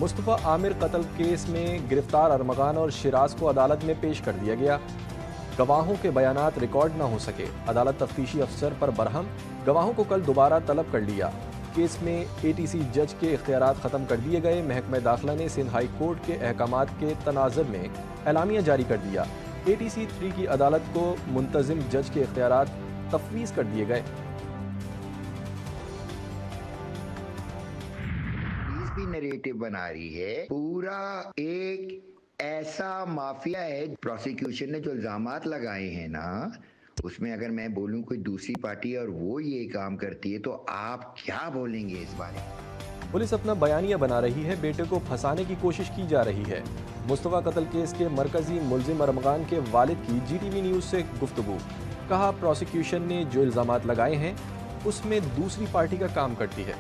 मुस्तफ़ा आमिर कत्ल केस में गिरफ्तार अरमगान और शिराज को अदालत में पेश कर दिया गया। गवाहों के बयानात रिकॉर्ड न हो सके, अदालत तफ्तीशी अफसर पर बरहम, गवाहों को कल दोबारा तलब कर लिया। केस में एटीसी जज के इख्तियारात ख़त्म कर दिए गए। महकमा दाखिला ने सिंध हाई कोर्ट के अहकामात के तनाज़ुर में एलामिया जारी कर दिया। एटीसी 3 की अदालत को मुंतजिम जज के इख्तियारात तफवीज़ कर दिए गए। भी नरेटिव बना रही है, पूरा एक ऐसा माफिया है। प्रोसिक्यूशन ने जो इल्जामात लगाए हैं ना, उसमें अगर मैं बोलूं कोई दूसरी पार्टी और वो ये काम करती है तो आप क्या बोलेंगे इस बारे में? पुलिस अपना बयानिया बना रही है, बेटे को फंसाने की कोशिश की जा रही है। मुस्तफ़ा कत्ल केस के मरकजी मुलजिम अरमगान के वालिद की जीटीवी न्यूज़ से गुफ्तगू। कहा, प्रोसिक्यूशन ने जो इल्जामात लगाए हैं उसमें दूसरी पार्टी का काम करती है।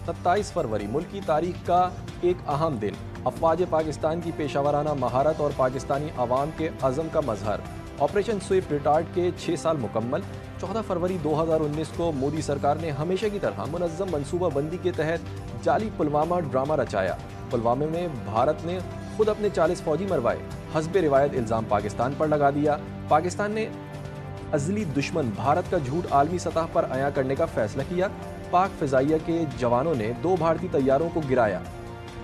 27 फरवरी मुल्क की तारीख का एक अहम दिन। अफवाज पाकिस्तान की पेशावराना महारत और पाकिस्तानी अवाम के अज़म का मजहर। ऑपरेशन स्विफ्ट रिटार्ड के 6 साल मुकम्मल। 14 फरवरी 2019 को मोदी सरकार ने हमेशा की तरह मुनज़्ज़म मनसूबाबंदी के तहत जाली पुलवामा ड्रामा रचाया। पुलवामा में भारत ने खुद अपने 40 फौजी मरवाए। हस्बे रिवायत इल्ज़ाम पाकिस्तान पर लगा दिया। पाकिस्तान ने अज़ली दुश्मन भारत का झूठ आलमी सतह पर अया करने का फैसला किया। पाक फ़िज़ाइया के जवानों ने 2 भारतीय तैयारों को गिराया।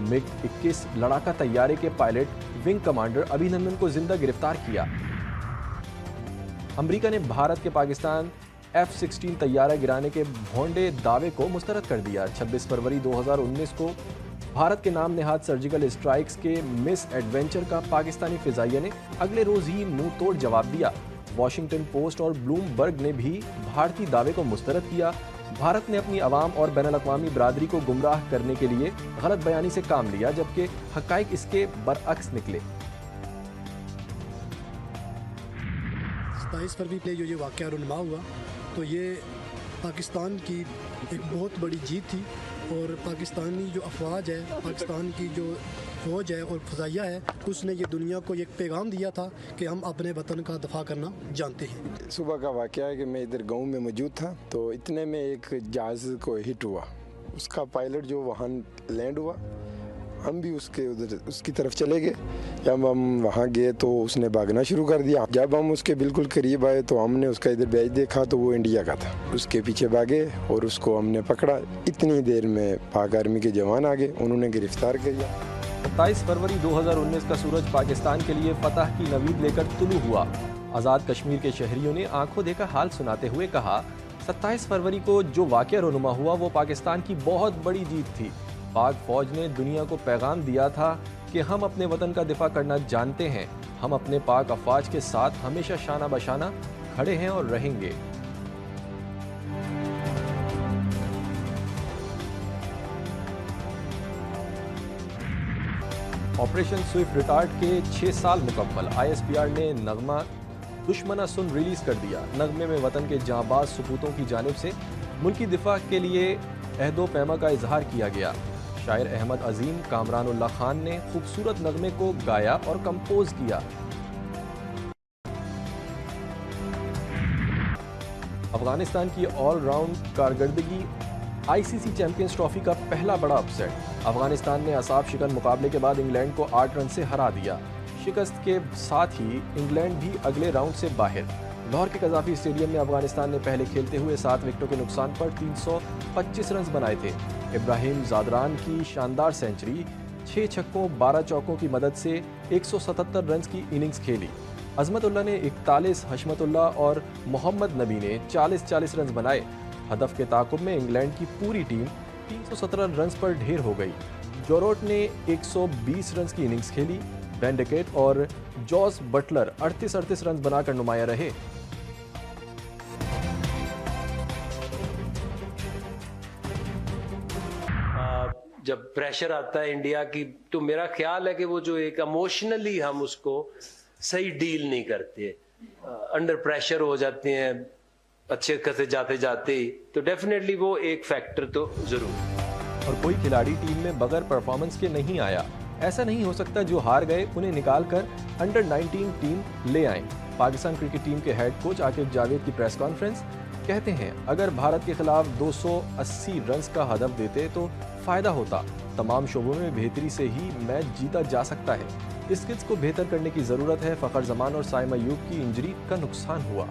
मिग 21 लड़ाका तैयारे के पायलट विंग कमांडर अभिनंदन को जिंदा गिरफ्तार किया। अमेरिका ने भारत के पाकिस्तान F-16 तैयारा गिराने के भोंडे दावे को मुस्तरद कर दिया। 26 फरवरी 2019 को भारत के नाम नेहाद सर्जिकल स्ट्राइक्स के मिस एडवेंचर का पाकिस्तानी फ़िज़ाइया ने अगले रोज़ ही मुंह तोड़ जवाब दिया। वॉशिंगटन पोस्ट और ब्लूमबर्ग ने भी भारतीय दावे को मुस्तरद किया। भारत ने अपनी अवाम और बैनुल-अक़वामी बरादरी को गुमराह करने के लिए गलत बयानी से काम लिया, जबकि हक़ाइक़ इसके बरअक्स निकले। 27 फरवरी पे ये वाक़या रुनमा हुआ तो ये पाकिस्तान की एक बहुत बड़ी जीत थी और पाकिस्तानी जो अफवाज है, पाकिस्तान की जो फ़ौज है और फ़िज़ाइया है, उसने ये दुनिया को एक पैगाम दिया था कि हम अपने वतन का दफ़ा करना जानते हैं। सुबह का वाक़या है कि मैं इधर गांव में मौजूद था तो इतने में एक जहाज़ को हिट हुआ। उसका पायलट जो वहाँ लैंड हुआ, हम भी उसकी तरफ चले गए। जब हम वहाँ गए तो उसने भागना शुरू कर दिया। जब हम उसके बिल्कुल करीब आए तो हमने उसका इधर बैच देखा तो वो इंडिया का था। उसके पीछे भागे और उसको हमने पकड़ा। इतनी देर में पाक आर्मी के जवान आ गए, उन्होंने गिरफ्तार किया। 27 फरवरी 2019 का सूरज पाकिस्तान के लिए फतह की नवीद लेकर तुलू हुआ। आज़ाद कश्मीर के शहरियों ने आंखों देखा हाल सुनाते हुए कहा, 27 फरवरी को जो वाक़या रुनुमा हुआ वो पाकिस्तान की बहुत बड़ी जीत थी। पाक फौज ने दुनिया को पैगाम दिया था कि हम अपने वतन का दिफा करना जानते हैं। हम अपने पाक अफवाज के साथ हमेशा शाना बशाना खड़े हैं और रहेंगे। ऑपरेशन स्विफ्ट रिटार्ड के 6 साल मुकम्मल। ISPR ने नगमा दुश्मना सुन रिलीज कर दिया। नगमे में वतन के जांबाज सपूतों की जानिब से मुल्की दिफा के लिए अहदो पैमा का इजहार किया गया। शायर अहमद अजीम कामरानुल्लाह खान ने खूबसूरत नगमे को गाया और कंपोज किया। अफगानिस्तान की ऑलराउंड कारकर्दगी ICC चैंपियंस ट्रॉफी का पहला बड़ा अपसेट। अफगानिस्तान ने असाब शिकन मुकाबले के बाद इंग्लैंड को 8 रन से हरा दिया। शिकस्त के साथ ही इंग्लैंड भी अगले राउंड से बाहर। लाहौर के कज़ाफ़ी स्टेडियम में अफगानिस्तान ने पहले खेलते हुए 7 विकेटों के नुकसान पर 325 रन बनाए थे। इब्राहिम ज़ादरान की शानदार सेंचुरी, 6 छक्कों 12 चौकों की मदद से 177 रन की इनिंग्स खेली। अज़मतुल्लाह ने 41, हशमतुल्लाह और मोहम्मद नबी ने 40-40 रन बनाए। हदफ के ताक़ुब में इंग्लैंड की पूरी टीम 317 रन पर ढेर हो गई। जोरोट ने 120 रन की इनिंग्स खेली। बेन डिकेट और जॉस बटलर 38-38 रन बनाकर नुमाया रहे। जब प्रेशर आता है इंडिया की तो मेरा ख्याल है कि वो जो एक इमोशनली हम उसको सही डील नहीं करते, अंडर प्रेशर हो जाते हैं अच्छे खासे जाते जाते ही, तो डेफिनेटली वो एक फैक्टर तो जरूर। और कोई खिलाड़ी टीम में बगैर परफॉर्मेंस के नहीं आया। ऐसा नहीं हो सकता जो हार गए उन्हें निकाल कर अंडर 19 टीम ले आए। पाकिस्तान क्रिकेट टीम के हेड कोच आकिब जावेद की प्रेस कॉन्फ्रेंस। कहते हैं अगर भारत के खिलाफ 280 रन्स का हदफ देते तो फायदा होता। तमाम शोबों में बेहतरी से ही मैच जीता जा सकता है। स्किल्स को बेहतर करने की जरूरत है। फखर जमान और साइमा अयूब की इंजरी का नुकसान हुआ।